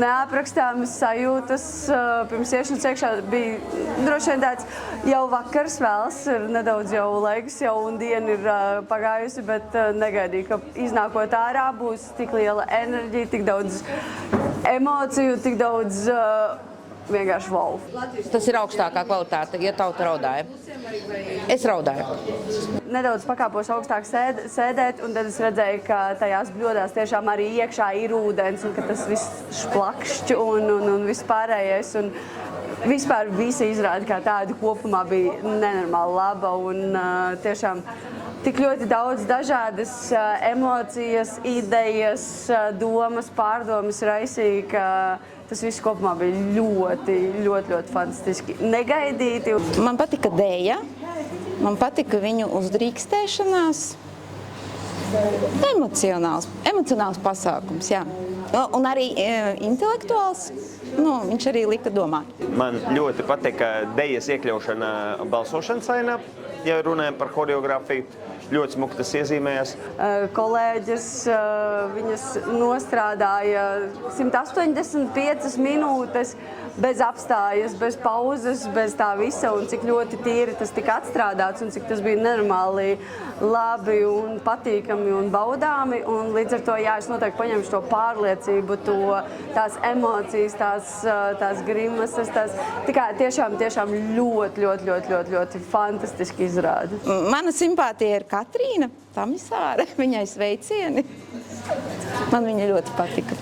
neaprakstāmas sajūtas. Pirms iešanas iekšā bija droši vien tāds jau vakars vēls, ir nedaudz jau laiks, jau un diena ir pagājusi, bet negaidīju, ka iznākot ārā būs tik liela enerģija, tik daudz emociju, tik daudz vienkārši wow. Tas ir augstākā kvalitāte, ja tauta raudāja. Es raudāju. Nedaudz pakāpos augstāk sēdēt, un tad es redzēju, ka tajās bļodās tiešām arī iekšā ir ūdens, un ka tas viss šplakšķ un viss pārējais. Un vispār visi izrādi kā tādi kopumā bija nenormāli laba, un tiešām tik ļoti daudz dažādas emocijas, idejas, domas, pārdomas raisīja, ka tas viss kopumā bija ļoti fantastiski. Negaidīti. Man patika dēja, man patika viņu uzdrīkstēšanās. Emocionāls pasākums, jā. Un arī intelektuāls, viņš arī lika domāt. Man ļoti patika dejas iekļaušana balsošanas ainā, ja runājam par choreogrāfiju. Ļoti smuki tas iezīmējās. Kolēģis viņas nostrādāja 185 minūtes bez apstājas, bez pauzes, bez tā visa, un cik ļoti tīri tas tika atstrādāts, un cik tas bija nenormāli labi un patīkami un baudāmi. Un līdz ar to, jā, es noteikti paņemšu to pārliecību, tās emocijas, tās grimases, tiešām ļoti fantastiski izrādi. Mana simpātija ir Katrīna Tamisāre, viņai sveicieni. Man viņa ļoti patika.